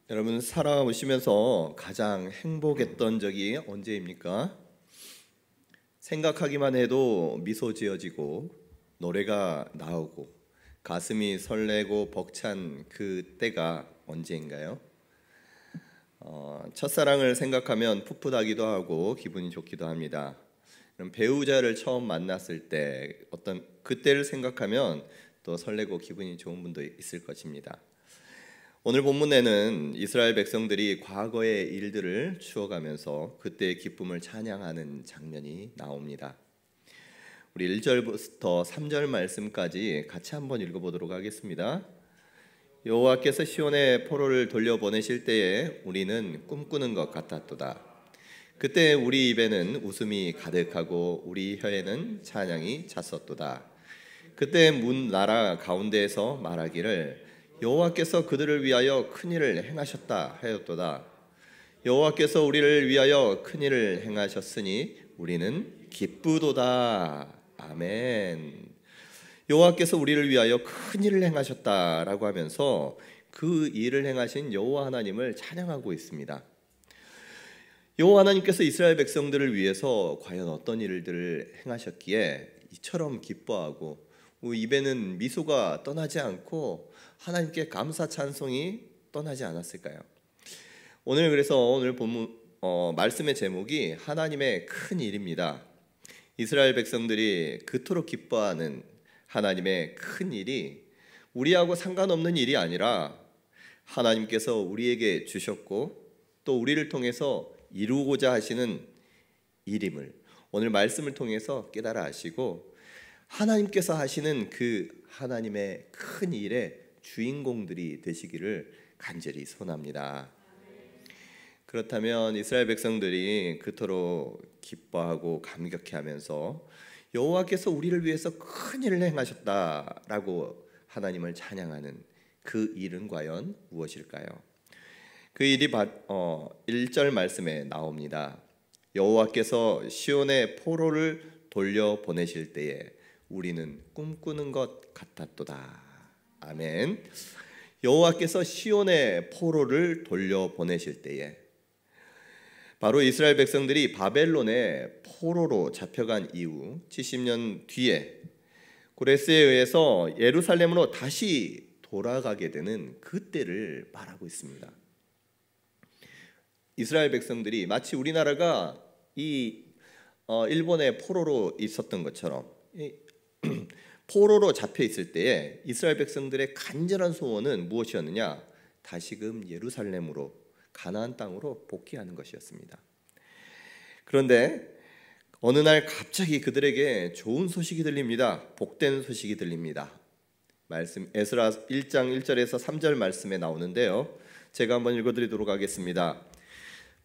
여러분 살아오시면서 가장 행복했던 적이 언제입니까? 생각하기만 해도 미소 지어지고 노래가 나오고 가슴이 설레고 벅찬 그 때가 언제인가요? 첫사랑을 생각하면 풋풋하기도 하고 기분이 좋기도 합니다. 그럼 배우자를 처음 만났을 때 어떤 그때를 생각하면 또 설레고 기분이 좋은 분도 있을 것입니다. 오늘 본문에는 이스라엘 백성들이 과거의 일들을 추억하면서 그때의 기쁨을 찬양하는 장면이 나옵니다. 우리 1절부터 3절 말씀까지 같이 한번 읽어보도록 하겠습니다. 여호와께서 시온의 포로를 돌려보내실 때에 우리는 꿈꾸는 것 같았도다. 그때 우리 입에는 웃음이 가득하고 우리 혀에는 찬양이 찼었도다. 그때 문 나라 가운데에서 말하기를 여호와께서 그들을 위하여 큰 일을 행하셨다 하였도다. 여호와께서 우리를 위하여 큰 일을 행하셨으니 우리는 기쁘도다. 아멘. 여호와께서 우리를 위하여 큰 일을 행하셨다라고 하면서 그 일을 행하신 여호와 하나님을 찬양하고 있습니다. 여호와 하나님께서 이스라엘 백성들을 위해서 과연 어떤 일들을 행하셨기에 이처럼 기뻐하고 입에는 미소가 떠나지 않고 하나님께 감사 찬송이 떠나지 않았을까요? 오늘 본문 말씀의 제목이 하나님의 큰 일입니다. 이스라엘 백성들이 그토록 기뻐하는 하나님의 큰 일이 우리하고 상관없는 일이 아니라 하나님께서 우리에게 주셨고 또 우리를 통해서 이루고자 하시는 일임을 오늘 말씀을 통해서 깨달아 하시고 하나님께서 하시는 그 하나님의 큰 일의 주인공들이 되시기를 간절히 소원합니다. 그렇다면 이스라엘 백성들이 그토록 기뻐하고 감격해하면서 여호와께서 우리를 위해서 큰 일을 행하셨다라고 하나님을 찬양하는 그 일은 과연 무엇일까요? 그 일이 1절 말씀에 나옵니다. 여호와께서 시온의 포로를 돌려보내실 때에 우리는 꿈꾸는 것 같았도다. 아멘. 여호와께서 시온의 포로를 돌려보내실 때에 바로 이스라엘 백성들이 바벨론의 포로로 잡혀간 이후 70년 뒤에 고레스에 의해서 예루살렘으로 다시 돌아가게 되는 그때를 말하고 있습니다. 이스라엘 백성들이 마치 우리나라가 일본의 포로로 있었던 것처럼 포로로 잡혀 있을 때에 이스라엘 백성들의 간절한 소원은 무엇이었느냐? 다시금 예루살렘으로 가나안 땅으로 복귀하는 것이었습니다. 그런데 어느 날 갑자기 그들에게 좋은 소식이 들립니다. 복된 소식이 들립니다. 말씀 에스라 1장 1절에서 3절 말씀에 나오는데요. 제가 한번 읽어드리도록 하겠습니다.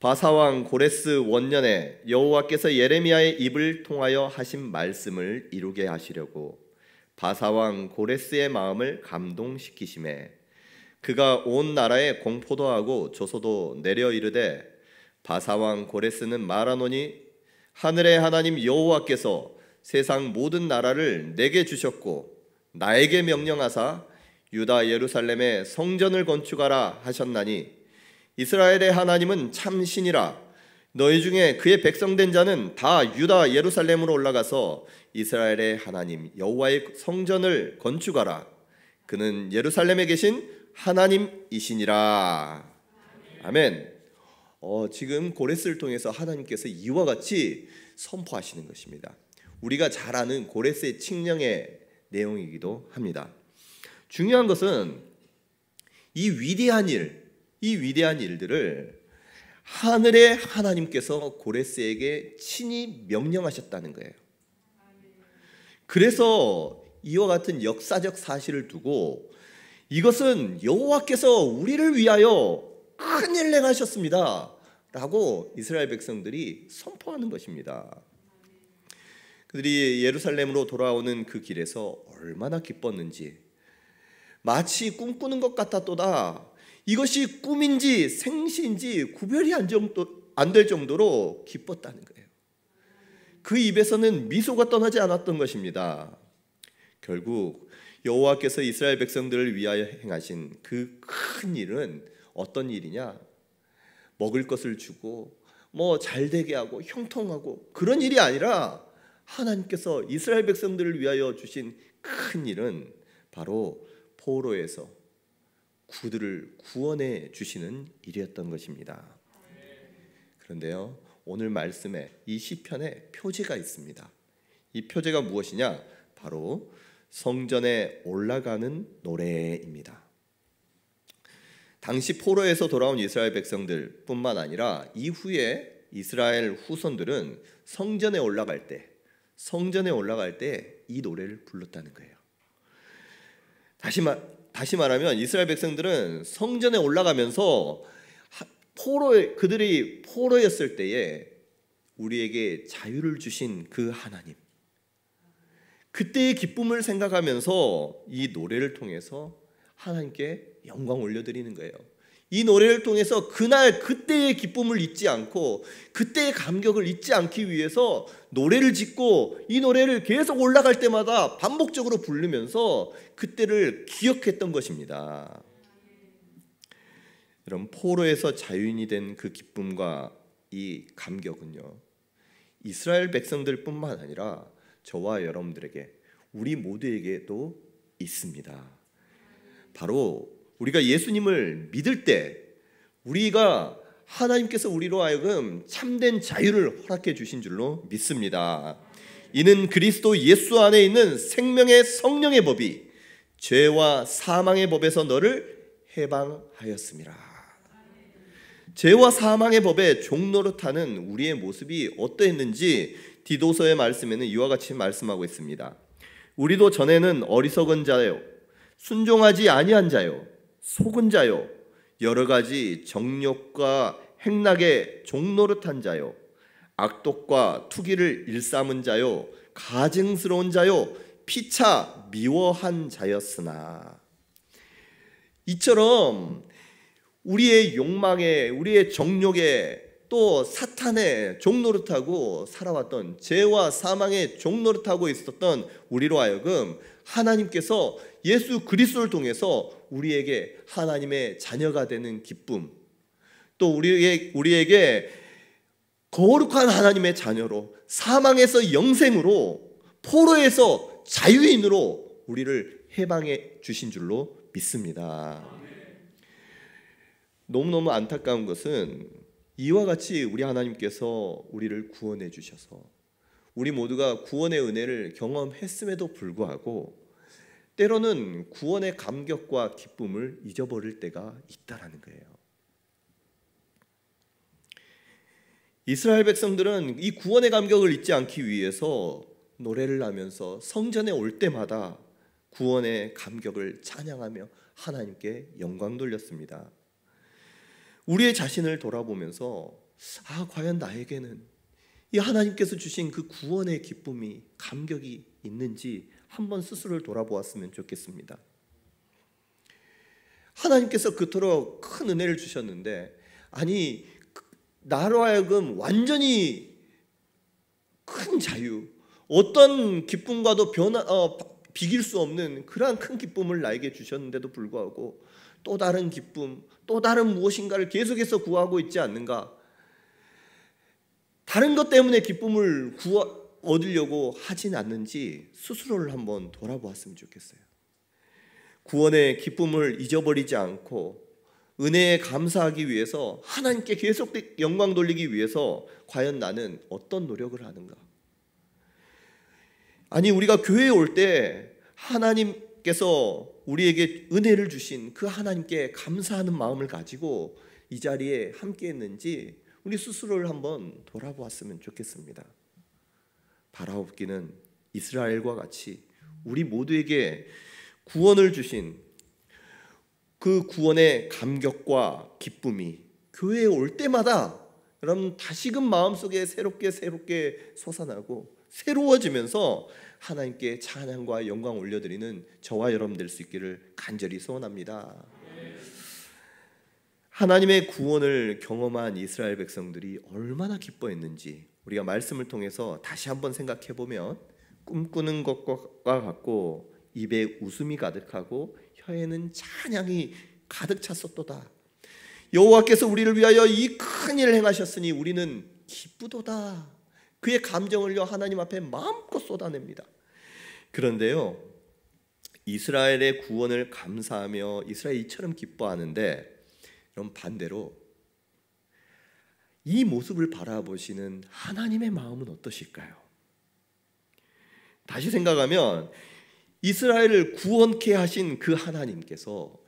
바사왕 고레스 원년에 여호와께서 예레미야의 입을 통하여 하신 말씀을 이루게 하시려고 바사왕 고레스의 마음을 감동시키심에 그가 온 나라에 공포도 하고 조소도 내려 이르되 바사왕 고레스는 말하노니 하늘의 하나님 여호와께서 세상 모든 나라를 내게 주셨고 나에게 명령하사 유다 예루살렘에 성전을 건축하라 하셨나니 이스라엘의 하나님은 참 신이라. 너희 중에 그의 백성된 자는 다 유다 예루살렘으로 올라가서 이스라엘의 하나님 여호와의 성전을 건축하라. 그는 예루살렘에 계신 하나님이시니라. 아멘. 지금 고레스를 통해서 하나님께서 이와 같이 선포하시는 것입니다. 우리가 잘 아는 고레스의 칙령의 내용이기도 합니다. 중요한 것은 이 위대한 일들을 하늘의 하나님께서 고레스에게 친히 명령하셨다는 거예요. 그래서 이와 같은 역사적 사실을 두고 이것은 여호와께서 우리를 위하여 큰 일을 행하셨습니다 라고 이스라엘 백성들이 선포하는 것입니다. 그들이 예루살렘으로 돌아오는 그 길에서 얼마나 기뻤는지 마치 꿈꾸는 것 같았도다. 이것이 꿈인지 생시인지 구별이 안 될 정도로 기뻤다는 거예요. 그 입에서는 미소가 떠나지 않았던 것입니다. 결국 여호와께서 이스라엘 백성들을 위하여 행하신 그 큰 일은 어떤 일이냐? 먹을 것을 주고 잘 되게 하고 형통하고 그런 일이 아니라 하나님께서 이스라엘 백성들을 위하여 주신 큰 일은 바로 포로에서 그들을 구원해 주시는 일이었던 것입니다. 그런데요, 오늘 말씀에 이 시편에 표제가 있습니다. 이 표제가 무엇이냐? 바로 성전에 올라가는 노래입니다. 당시 포로에서 돌아온 이스라엘 백성들 뿐만 아니라 이후에 이스라엘 후손들은 성전에 올라갈 때 이 노래를 불렀다는 거예요. 다시 말하면 이스라엘 백성들은 성전에 올라가면서 그들이 포로였을 때에 우리에게 자유를 주신 그 하나님, 그때의 기쁨을 생각하면서 이 노래를 통해서 하나님께 영광 올려드리는 거예요. 이 노래를 통해서 그때의 기쁨을 잊지 않고 그때의 감격을 잊지 않기 위해서 노래를 짓고 이 노래를 계속 올라갈 때마다 반복적으로 부르면서 그때를 기억했던 것입니다. 여러분, 포로에서 자유인이 된 그 기쁨과 이 감격은요, 이스라엘 백성들뿐만 아니라 저와 여러분들에게, 우리 모두에게도 있습니다. 바로 우리가 예수님을 믿을 때 우리가 하나님께서 우리로 하여금 참된 자유를 허락해 주신 줄로 믿습니다. 이는 그리스도 예수 안에 있는 생명의 성령의 법이 죄와 사망의 법에서 너를 해방하였습니다. 죄와 사망의 법에 종노릇하는 우리의 모습이 어떠했는지 디도서의 말씀에는 이와 같이 말씀하고 있습니다. 우리도 전에는 어리석은 자요, 순종하지 아니한 자요, 속은 자요, 여러 가지 정욕과 행락에 종노릇한 자요, 악독과 투기를 일삼은 자요, 가증스러운 자요, 피차 미워한 자였으나, 이처럼 우리의 욕망에, 우리의 정욕에, 또 사탄의 종노릇하고 살아왔던, 죄와 사망의 종노릇하고 있었던 우리로 하여금 하나님께서 예수 그리스도를 통해서 우리에게 하나님의 자녀가 되는 기쁨, 또 우리에게 거룩한 하나님의 자녀로, 사망에서 영생으로, 포로에서 자유인으로 우리를 해방해 주신 줄로 믿습니다. 너무너무 안타까운 것은 이와 같이 우리 하나님께서 우리를 구원해 주셔서 우리 모두가 구원의 은혜를 경험했음에도 불구하고 때로는 구원의 감격과 기쁨을 잊어버릴 때가 있다라는 거예요. 이스라엘 백성들은 이 구원의 감격을 잊지 않기 위해서 노래를 하면서 성전에 올 때마다 구원의 감격을 찬양하며 하나님께 영광 돌렸습니다. 우리의 자신을 돌아보면서 과연 나에게는 이 하나님께서 주신 그 구원의 기쁨이, 감격이 있는지 한번 스스로를 돌아보았으면 좋겠습니다. 하나님께서 그토록 큰 은혜를 주셨는데, 나로 하여금 완전히 큰 자유, 어떤 기쁨과도 비길 수 없는 그러한 큰 기쁨을 나에게 주셨는데도 불구하고 또 다른 기쁨, 또 다른 무엇인가를 계속해서 구하고 있지 않는가? 다른 것 때문에 기쁨을 얻으려고 하진 않는지 스스로를 한번 돌아보았으면 좋겠어요. 구원의 기쁨을 잊어버리지 않고 은혜에 감사하기 위해서, 하나님께 계속 영광 돌리기 위해서 과연 나는 어떤 노력을 하는가? 우리가 교회에 올 때 하나님께서 우리에게 은혜를 주신 그 하나님께 감사하는 마음을 가지고 이 자리에 함께 했는지 우리 스스로를 한번 돌아보았으면 좋겠습니다. 바라옵기는 이스라엘과 같이 우리 모두에게 구원을 주신 그 구원의 감격과 기쁨이 교회에 올 때마다 여러분 다시금 마음속에 새롭게 솟아나고 새로워지면서 하나님께 찬양과 영광 올려드리는 저와 여러분 될 수 있기를 간절히 소원합니다. 하나님의 구원을 경험한 이스라엘 백성들이 얼마나 기뻐했는지 우리가 말씀을 통해서 다시 한번 생각해 보면 꿈꾸는 것과 같고 입에 웃음이 가득하고 혀에는 찬양이 가득 찼었도다. 여호와께서 우리를 위하여 이 큰 일을 행하셨으니 우리는 기쁘도다. 그의 감정을요 하나님 앞에 마음껏 쏟아냅니다. 그런데요, 이스라엘의 구원을 감사하며 이스라엘이 이처럼 기뻐하는데, 그럼 반대로 이 모습을 바라보시는 하나님의 마음은 어떠실까요? 다시 생각하면 이스라엘을 구원케 하신 그 하나님께서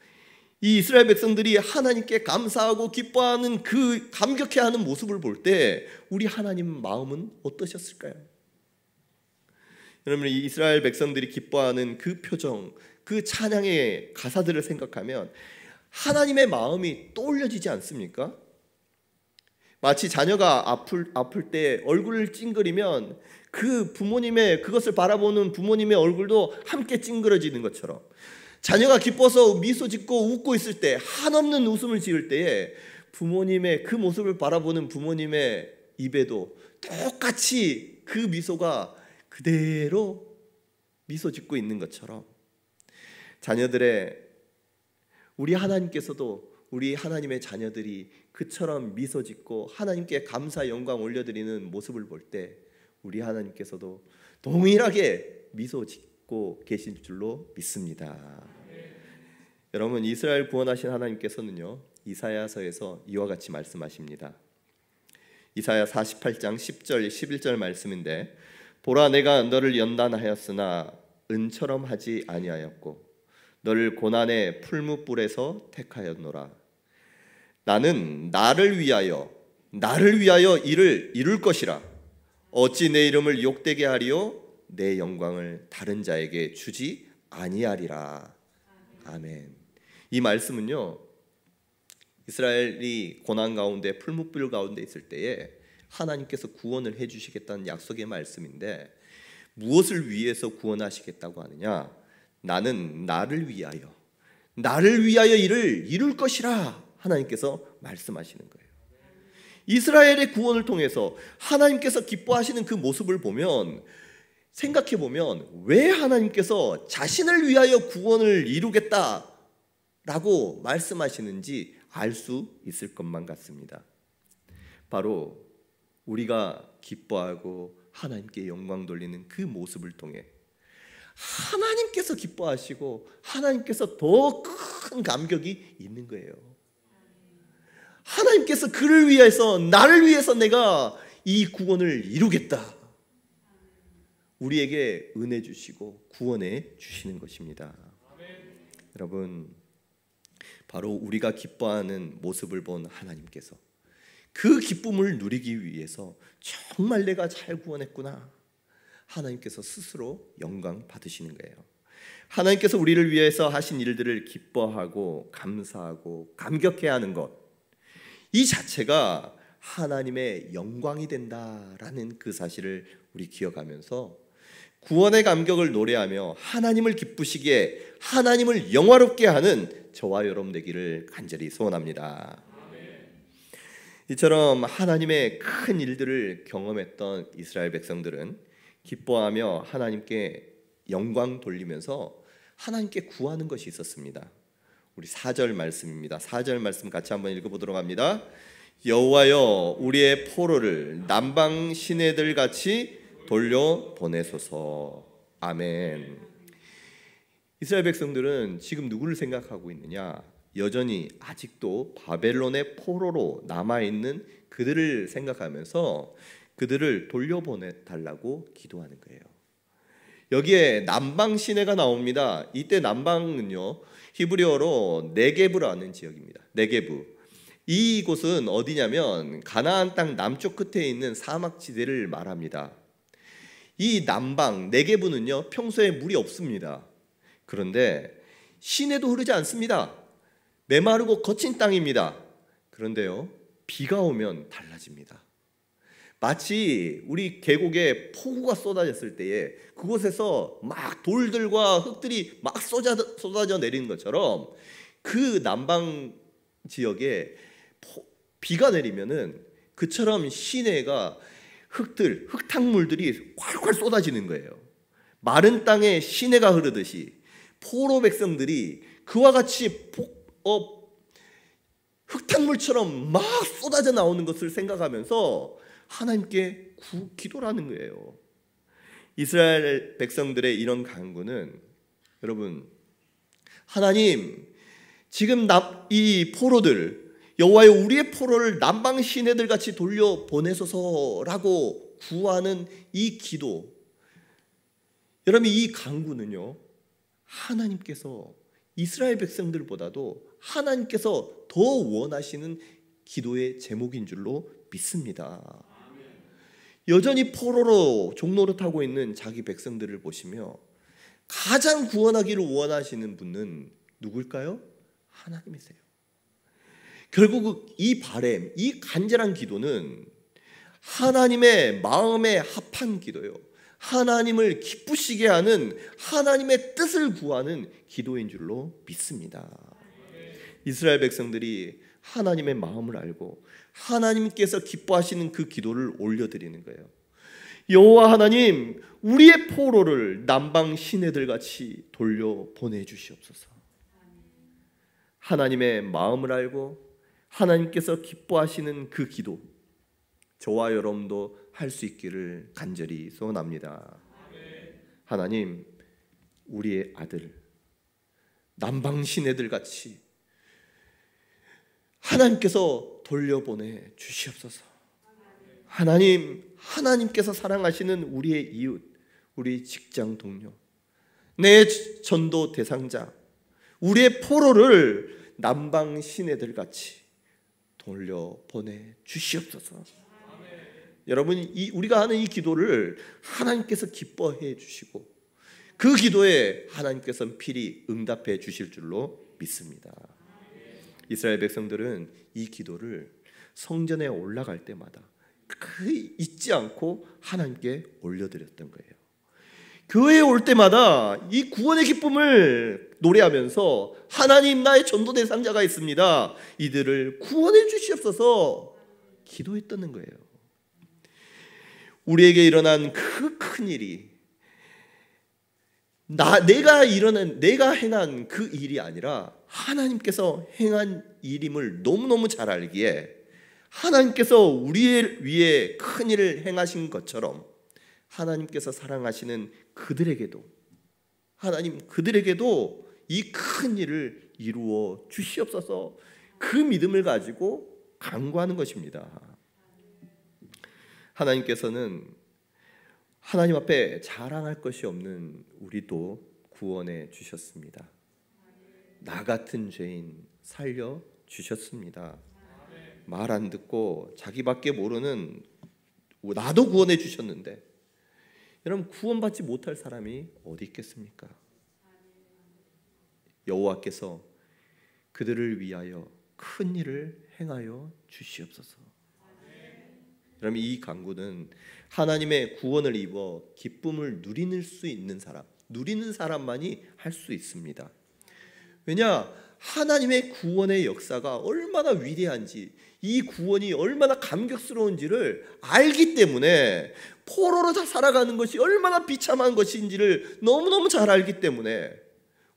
이 이스라엘 백성들이 하나님께 감사하고 기뻐하는 그 감격해하는 모습을 볼 때 우리 하나님 마음은 어떠셨을까요? 여러분, 이 이스라엘 백성들이 기뻐하는 그 표정, 그 찬양의 가사들을 생각하면 하나님의 마음이 떠올려지지 않습니까? 마치 자녀가 아플 때 얼굴을 찡그리면 그 부모님의 그것을 바라보는 부모님의 얼굴도 함께 찡그러지는 것처럼, 자녀가 기뻐서 미소 짓고 웃고 있을 때 한없는 웃음을 지을 때에 부모님의 그 모습을 바라보는 부모님의 입에도 똑같이 그 미소가 그대로 미소 짓고 있는 것처럼, 우리 하나님께서도 우리 하나님의 자녀들이 그처럼 미소 짓고 하나님께 감사 영광 올려드리는 모습을 볼 때 우리 하나님께서도 동일하게 미소 짓고 계신 줄로 믿습니다. 여러분, 이스라엘 구원하신 하나님께서는요 이사야서에서 이와 같이 말씀하십니다. 이사야 48장 10절 11절 말씀인데, 보라, 내가 너를 연단하였으나 은처럼 하지 아니하였고 너를 고난의 풀무불에서 택하였노라. 나는 나를 위하여 이를 이룰 것이라. 어찌 내 이름을 욕되게 하리요 내 영광을 다른 자에게 주지 아니하리라. 아멘. 이 말씀은요, 이스라엘이 고난 가운데 풀무불 가운데 있을 때에 하나님께서 구원을 해주시겠다는 약속의 말씀인데, 무엇을 위해서 구원하시겠다고 하느냐? 나는 나를 위하여 이를 이룰 것이라 하나님께서 말씀하시는 거예요. 이스라엘의 구원을 통해서 하나님께서 기뻐하시는 그 모습을 보면, 생각해 보면 왜 하나님께서 자신을 위하여 구원을 이루겠다라고 말씀하시는지 알 수 있을 것만 같습니다. 바로 우리가 기뻐하고 하나님께 영광 돌리는 그 모습을 통해 하나님께서 기뻐하시고 하나님께서 더 큰 감격이 있는 거예요. 하나님께서 그를 위해서, 나를 위해서 내가 이 구원을 이루겠다, 우리에게 은혜 주시고 구원해 주시는 것입니다. 여러분, 바로 우리가 기뻐하는 모습을 본 하나님께서 그 기쁨을 누리기 위해서 정말 내가 잘 구원했구나, 하나님께서 스스로 영광 받으시는 거예요. 하나님께서 우리를 위해서 하신 일들을 기뻐하고 감사하고 감격해하는 것, 이 자체가 하나님의 영광이 된다라는 그 사실을 우리 기억하면서 구원의 감격을 노래하며 하나님을 기쁘시게, 하나님을 영화롭게 하는 저와 여러분 되기를 간절히 소원합니다. 이처럼 하나님의 큰 일들을 경험했던 이스라엘 백성들은 기뻐하며 하나님께 영광 돌리면서 하나님께 구하는 것이 있었습니다. 우리 4절 말씀입니다. 4절 말씀 같이 한번 읽어보도록 합니다. 여호와여, 우리의 포로를 남방 시내들 같이 돌려 보내소서. 아멘. 이스라엘 백성들은 지금 누구를 생각하고 있느냐? 여전히 아직도 바벨론의 포로로 남아있는 그들을 생각하면서 그들을 돌려보내달라고 기도하는 거예요. 여기에 남방 시내가 나옵니다. 이때 남방은요, 히브리어로 네게브라는 지역입니다. 네게브. 이곳은 어디냐면 가나안 땅 남쪽 끝에 있는 사막지대를 말합니다. 이 남방 네게브는요, 평소에 물이 없습니다. 그런데 시내도 흐르지 않습니다. 메마르고 거친 땅입니다. 그런데요, 비가 오면 달라집니다. 마치 우리 계곡에 폭우가 쏟아졌을 때에 그곳에서 막 돌들과 흙들이 막 쏟아져 내리는 것처럼, 그 남방 지역에 비가 내리면은 그처럼 시내가 흙탕물들이 콸콸 쏟아지는 거예요. 마른 땅에 시내가 흐르듯이 포로 백성들이 그와 같이 바닷물처럼 막 쏟아져 나오는 것을 생각하면서 하나님께 기도를 하는 거예요. 이스라엘 백성들의 이런 간구는 여러분, 하나님 지금 이 포로들, 여호와여 우리의 포로를 남방 시내들 같이 돌려 보내소서라고 구하는 이 기도, 여러분 이 간구는요, 하나님께서 이스라엘 백성들보다도 하나님께서 더 원하시는 기도의 제목인 줄로 믿습니다. 여전히 포로로 종노릇하고 있는 자기 백성들을 보시며 가장 구원하기를 원하시는 분은 누굴까요? 하나님이세요. 결국 이 바램, 이 간절한 기도는 하나님의 마음에 합한 기도요, 하나님을 기쁘시게 하는 하나님의 뜻을 구하는 기도인 줄로 믿습니다. 이스라엘 백성들이 하나님의 마음을 알고 하나님께서 기뻐하시는 그 기도를 올려드리는 거예요. 여호와 하나님, 우리의 포로를 남방 시내들 같이 돌려 보내주시옵소서. 하나님의 마음을 알고 하나님께서 기뻐하시는 그 기도, 저와 여러분도 할 수 있기를 간절히 소원합니다. 하나님, 우리의 아들 남방 시내들 같이 하나님께서 돌려보내 주시옵소서. 하나님, 하나님께서 사랑하시는 우리의 이웃, 우리 직장 동료, 내 전도 대상자, 우리의 포로를 남방 시내들 같이 돌려보내 주시옵소서. 여러분, 우리가 하는 이 기도를 하나님께서 기뻐해 주시고 그 기도에 하나님께서는 필히 응답해 주실 줄로 믿습니다. 이스라엘 백성들은 이 기도를 성전에 올라갈 때마다 잊지 않고 하나님께 올려드렸던 거예요. 교회에 올 때마다 이 구원의 기쁨을 노래하면서 하나님, 나의 전도 대상자가 있습니다, 이들을 구원해 주시옵소서 기도했다는 거예요. 우리에게 일어난 그 큰 일이 내가 행한 그 일이 아니라 하나님께서 행한 일임을 너무너무 잘 알기에 하나님께서 우리 위에 큰 일을 행하신 것처럼 하나님께서 사랑하시는 그들에게도, 하나님 그들에게도 이 큰 일을 이루어 주시옵소서, 그 믿음을 가지고 간구하는 것입니다. 하나님께서는 하나님 앞에 자랑할 것이 없는 우리도 구원해 주셨습니다. 나 같은 죄인 살려 주셨습니다. 말 안 듣고 자기밖에 모르는 나도 구원해 주셨는데, 여러분 구원받지 못할 사람이 어디 있겠습니까? 여호와께서 그들을 위하여 큰 일을 행하여 주시옵소서. 여러분 이 간구는 하나님의 구원을 입어 기쁨을 누리는 수 있는 사람, 누리는 사람만이 할 수 있습니다. 왜냐? 하나님의 구원의 역사가 얼마나 위대한지, 이 구원이 얼마나 감격스러운지를 알기 때문에, 포로로 다 살아가는 것이 얼마나 비참한 것인지를 너무너무 잘 알기 때문에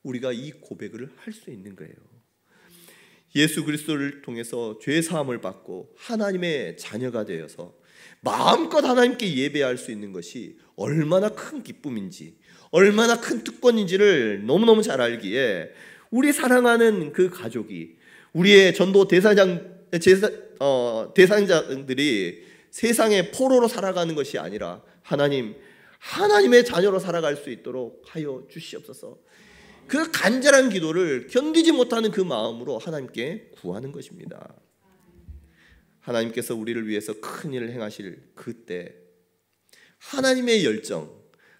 우리가 이 고백을 할 수 있는 거예요. 예수 그리스도를 통해서 죄 사함을 받고 하나님의 자녀가 되어서 마음껏 하나님께 예배할 수 있는 것이 얼마나 큰 기쁨인지, 얼마나 큰 특권인지를 너무너무 잘 알기에 우리 사랑하는 그 가족이, 우리의 전도 대상자들이 세상의 포로로 살아가는 것이 아니라 하나님의 자녀로 살아갈 수 있도록 하여 주시옵소서. 그 간절한 기도를 견디지 못하는 그 마음으로 하나님께 구하는 것입니다. 하나님께서 우리를 위해서 큰 일을 행하실 그때 하나님의 열정,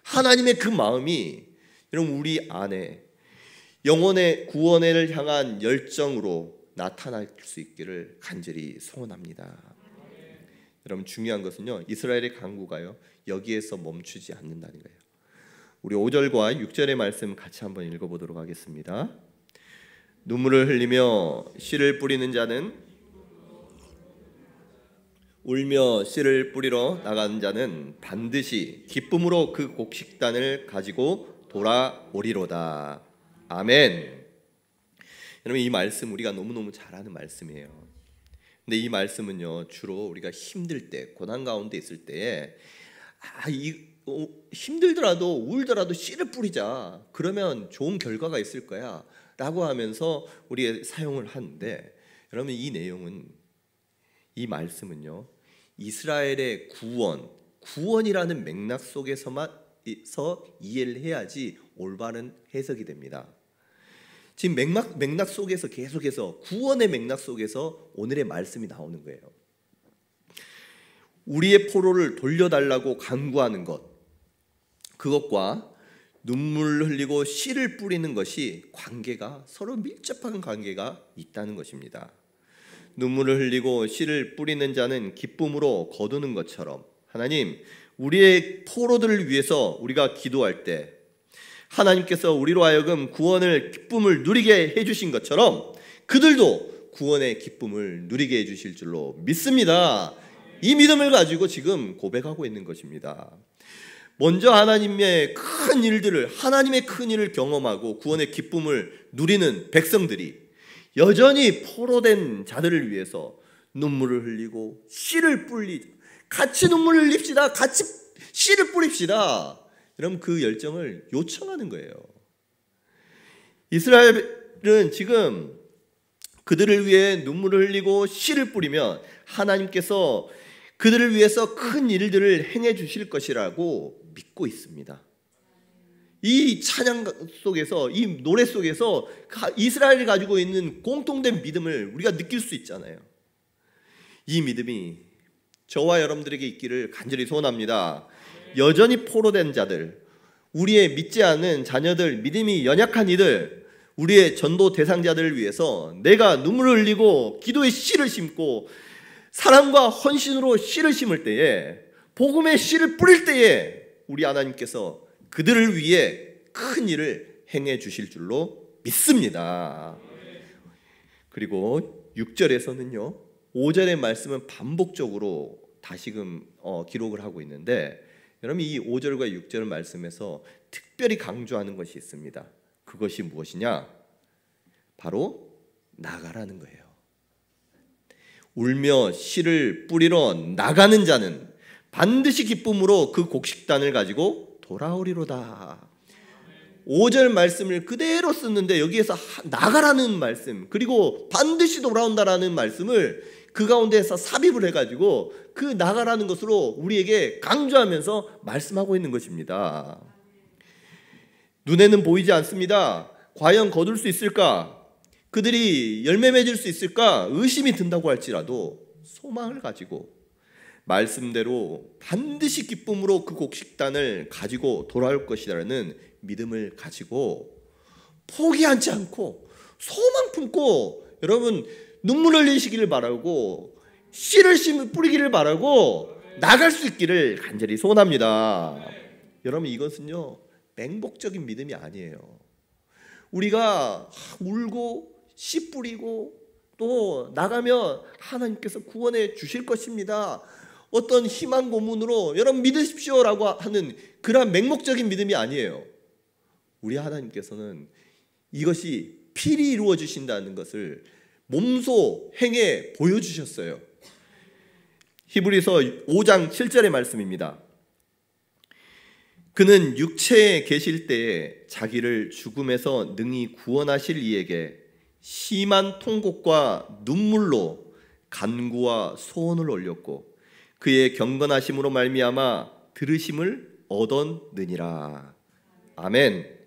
하나님의 그 마음이 여러분 우리 안에 영혼의 구원을 향한 열정으로 나타날 수 있기를 간절히 소원합니다. 여러분 중요한 것은요, 이스라엘의 간구가요 여기에서 멈추지 않는다는 거예요. 우리 5절과 6절의 말씀 같이 한번 읽어보도록 하겠습니다. 눈물을 흘리며 씨를 뿌리는 자는, 울며 씨를 뿌리러 나가는 자는 반드시 기쁨으로 그 곡식단을 가지고 돌아오리로다. 아멘. 여러분 이 말씀 우리가 너무너무 잘 아는 말씀이에요. 근데 이 말씀은요, 주로 우리가 힘들 때, 고난 가운데 있을 때에 힘들더라도 울더라도 씨를 뿌리자. 그러면 좋은 결과가 있을 거야. 라고 하면서 우리가 사용을 하는데, 여러분 이 내용은, 이 말씀은요, 이스라엘의 구원이라는 맥락 속에서만 이해를 해야지 올바른 해석이 됩니다. 지금 맥락 속에서 계속해서 구원의 맥락 속에서 오늘의 말씀이 나오는 거예요. 우리의 포로를 돌려달라고 간구하는 것, 그것과 눈물을 흘리고 씨를 뿌리는 것이 관계가 서로 밀접한 관계가 있다는 것입니다. 눈물을 흘리고 씨를 뿌리는 자는 기쁨으로 거두는 것처럼, 하나님, 우리의 포로들을 위해서 우리가 기도할 때 하나님께서 우리로 하여금 구원을 기쁨을 누리게 해주신 것처럼 그들도 구원의 기쁨을 누리게 해주실 줄로 믿습니다. 이 믿음을 가지고 지금 고백하고 있는 것입니다. 먼저 하나님의 큰 일을 경험하고 구원의 기쁨을 누리는 백성들이 여전히 포로된 자들을 위해서 눈물을 흘리고 씨를 같이 눈물을 흘립시다. 같이 씨를 뿌립시다. 여러분 그 열정을 요청하는 거예요. 이스라엘은 지금 그들을 위해 눈물을 흘리고 씨를 뿌리면 하나님께서 그들을 위해서 큰 일들을 행해 주실 것이라고 믿고 있습니다. 이 찬양 속에서, 이 노래 속에서 이스라엘이 가지고 있는 공통된 믿음을 우리가 느낄 수 있잖아요. 이 믿음이 저와 여러분들에게 있기를 간절히 소원합니다. 여전히 포로된 자들, 우리의 믿지 않는 자녀들, 믿음이 연약한 이들, 우리의 전도 대상자들을 위해서 내가 눈물을 흘리고 기도의 씨를 심고 사랑과 헌신으로 씨를 심을 때에, 복음의 씨를 뿌릴 때에 우리 하나님께서 그들을 위해 큰 일을 행해 주실 줄로 믿습니다. 그리고 6절에서는요, 5절의 말씀은 반복적으로 다시금 기록을 하고 있는데, 여러분 이 5절과 6절 말씀에서 특별히 강조하는 것이 있습니다. 그것이 무엇이냐? 바로 나가라는 거예요. 울며 씨를 뿌리러 나가는 자는 반드시 기쁨으로 그 곡식단을 가지고 돌아오리로다. 5절 말씀을 그대로 썼는데 여기에서 나가라는 말씀, 그리고 반드시 돌아온다라는 말씀을 그 가운데에서 삽입을 해가지고 그 나가라는 것으로 우리에게 강조하면서 말씀하고 있는 것입니다. 눈에는 보이지 않습니다. 과연 거둘 수 있을까? 그들이 열매 맺을 수 있을까? 의심이 든다고 할지라도 소망을 가지고 말씀대로 반드시 기쁨으로 그 곡식단을 가지고 돌아올 것이라는 믿음을 가지고 포기하지 않고 소망 품고 여러분 눈물 흘리시기를 바라고 씨를 뿌리기를 바라고 나갈 수 있기를 간절히 소원합니다. 여러분 이것은요 맹목적인 믿음이 아니에요. 우리가 울고 씨 뿌리고 또 나가면 하나님께서 구원해 주실 것입니다. 어떤 희망 고문으로 여러분 믿으십시오라고 하는 그러한 맹목적인 믿음이 아니에요. 우리 하나님께서는 이것이 필히 이루어 주신다는 것을 몸소 행해 보여주셨어요. 히브리서 5장 7절의 말씀입니다. 그는 육체에 계실 때에 자기를 죽음에서 능히 구원하실 이에게 심한 통곡과 눈물로 간구와 소원을 올렸고 그의 경건하심으로 말미암아 들으심을 얻었느니라. 아멘.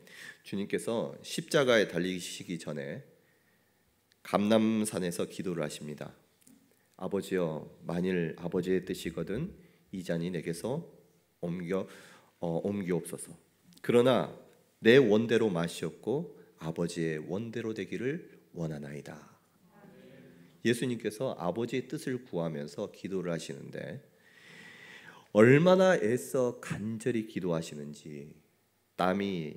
주님께서 십자가에 달리시기 전에 감람산에서 기도를 하십니다. 아버지여, 만일 아버지의 뜻이거든 이 잔이 내게서 옮기옵소서. 그러나 내 원대로 마시옵고 아버지의 원대로 되기를 원하나이다. 예수님께서 아버지의 뜻을 구하면서 기도를 하시는데 얼마나 애써 간절히 기도하시는지 땀이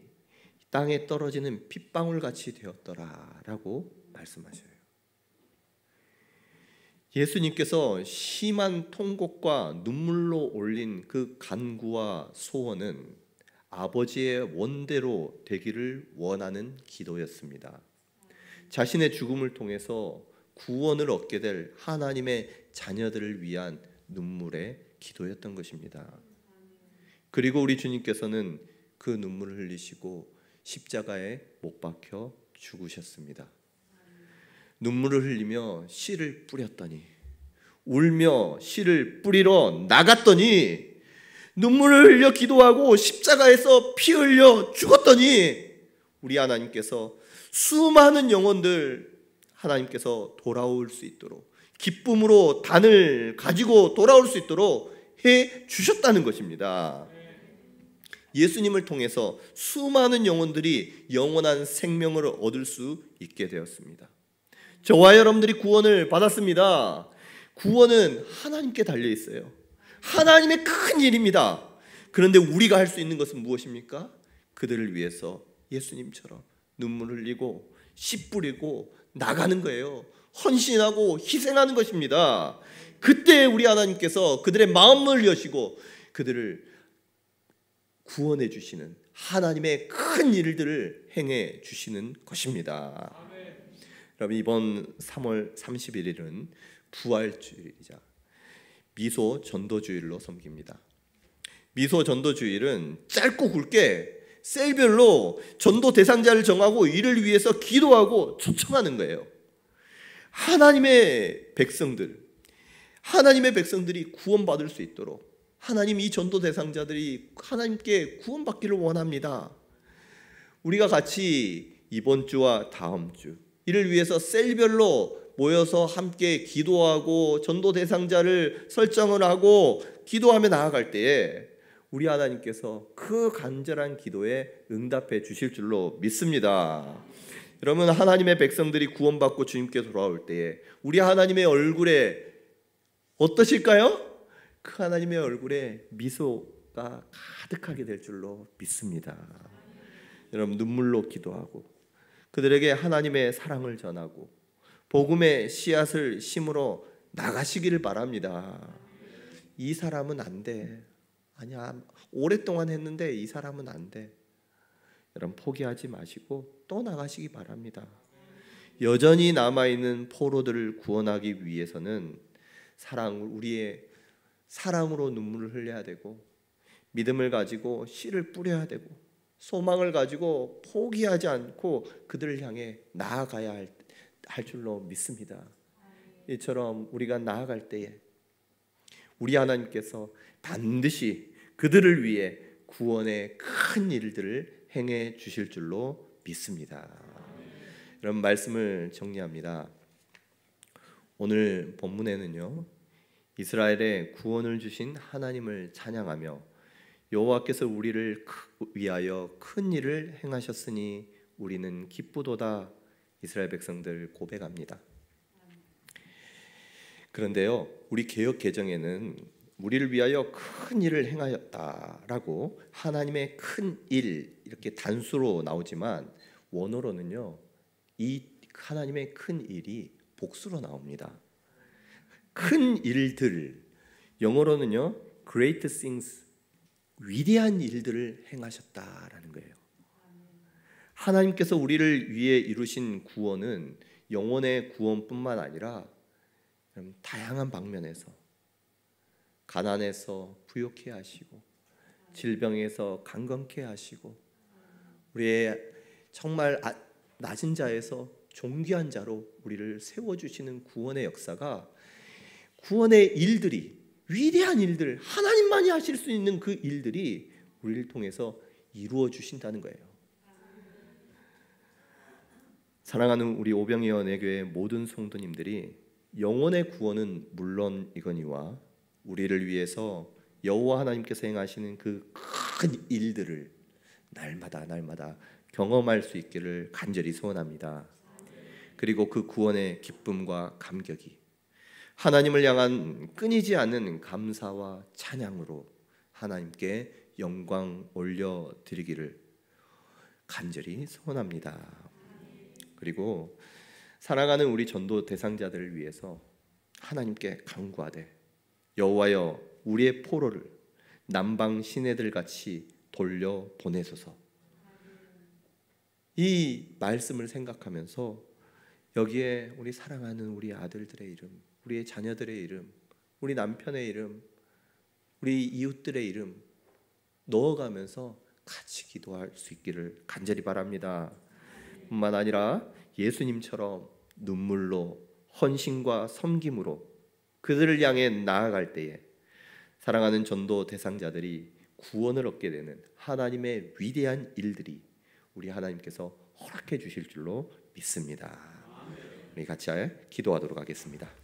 땅에 떨어지는 핏방울같이 되었더라라고 말씀하셔요. 예수님께서 심한 통곡과 눈물로 올린 그 간구와 소원은 아버지의 원대로 되기를 원하는 기도였습니다. 자신의 죽음을 통해서 구원을 얻게 될 하나님의 자녀들을 위한 눈물의 기도였던 것입니다. 그리고 우리 주님께서는 그 눈물을 흘리시고 십자가에 못 박혀 죽으셨습니다. 눈물을 흘리며 씨를 뿌렸더니, 울며 씨를 뿌리러 나갔더니, 눈물을 흘려 기도하고 십자가에서 피 흘려 죽었더니 우리 하나님께서 수많은 영혼들 하나님께서 돌아올 수 있도록, 기쁨으로 단을 가지고 돌아올 수 있도록 해 주셨다는 것입니다. 예수님을 통해서 수많은 영혼들이 영원한 생명을 얻을 수 있게 되었습니다. 저와 여러분들이 구원을 받았습니다. 구원은 하나님께 달려 있어요. 하나님의 큰 일입니다. 그런데 우리가 할 수 있는 것은 무엇입니까? 그들을 위해서 예수님처럼 눈물 흘리고 씨 뿌리고 나가는 거예요. 헌신하고 희생하는 것입니다. 그때 우리 하나님께서 그들의 마음을 여시고 그들을 구원해 주시는 하나님의 큰 일들을 행해 주시는 것입니다. 여러분, 이번 3월 31일은 부활주일이자 미소 전도주일로 섬깁니다. 미소 전도주일은 짧고 굵게 셀별로 전도 대상자를 정하고 이를 위해서 기도하고 초청하는 거예요. 하나님의 백성들이 구원받을 수 있도록 하나님 이 전도 대상자들이 하나님께 구원받기를 원합니다. 우리가 같이 이번 주와 다음 주 이를 위해서 셀별로 모여서 함께 기도하고 전도 대상자를 설정을 하고 기도하며 나아갈 때에 우리 하나님께서 그 간절한 기도에 응답해 주실 줄로 믿습니다. 여러분, 하나님의 백성들이 구원받고 주님께 돌아올 때에 우리 하나님의 얼굴에 어떠실까요? 그 하나님의 얼굴에 미소가 가득하게 될 줄로 믿습니다. 여러분, 눈물로 기도하고 그들에게 하나님의 사랑을 전하고 복음의 씨앗을 심으러 나가시기를 바랍니다. 이 사람은 안 돼. 아니야, 오랫동안 했는데 이 사람은 안 돼. 여러분, 포기하지 마시고 또 나가시기 바랍니다. 여전히 남아있는 포로들을 구원하기 위해서는 우리의 사랑으로 눈물을 흘려야 되고 믿음을 가지고 씨를 뿌려야 되고 소망을 가지고 포기하지 않고 그들을 향해 나아가야 할 줄로 믿습니다. 이처럼 우리가 나아갈 때에 우리 하나님께서 반드시 그들을 위해 구원의 큰 일들을 행해 주실 줄로 믿습니다. 여러분, 말씀을 정리합니다. 오늘 본문에는요, 이스라엘의 구원을 주신 하나님을 찬양하며 여호와께서 우리를 위하여 큰 일을 행하셨으니 우리는 기쁘도다, 이스라엘 백성들 고백합니다. 그런데요, 우리 개역 개정에는 우리를 위하여 큰 일을 행하였다라고 하나님의 큰 일 이렇게 단수로 나오지만 원어로는요, 이 하나님의 큰 일이 복수로 나옵니다. 큰 일들, 영어로는요 great things, 위대한 일들을 행하셨다라는 거예요. 하나님께서 우리를 위해 이루신 구원은 영혼의 구원뿐만 아니라 다양한 방면에서 가난해서 부욕해 하시고 질병에서 강건케 하시고 우리의 정말 낮은 자에서 존귀한 자로 우리를 세워주시는 구원의 역사가, 구원의 일들이, 위대한 일들, 하나님만이 하실 수 있는 그 일들이 우리를 통해서 이루어 주신다는 거예요. 사랑하는 우리 오병이 연회교회 모든 성도님들이 영혼의 구원은 물론이거니와 우리를 위해서 여호와 하나님께서 행하시는 그 큰 일들을 날마다 경험할 수 있기를 간절히 소원합니다. 그리고 그 구원의 기쁨과 감격이 하나님을 향한 끊이지 않는 감사와 찬양으로 하나님께 영광 올려드리기를 간절히 소원합니다. 그리고 사랑하는 우리 전도 대상자들을 위해서 하나님께 간구하되 여호와여, 우리의 포로를 남방 시내들 같이 돌려 보내소서. 이 말씀을 생각하면서 여기에 우리 사랑하는 우리 아들들의 이름, 우리의 자녀들의 이름, 우리 남편의 이름, 우리 이웃들의 이름 넣어가면서 같이 기도할 수 있기를 간절히 바랍니다. 뿐만 아니라 예수님처럼 눈물로 헌신과 섬김으로 그들을 향해 나아갈 때에 사랑하는 전도 대상자들이 구원을 얻게 되는 하나님의 위대한 일들이 우리 하나님께서 허락해 주실 줄로 믿습니다. 우리 같이 기도하도록 하겠습니다.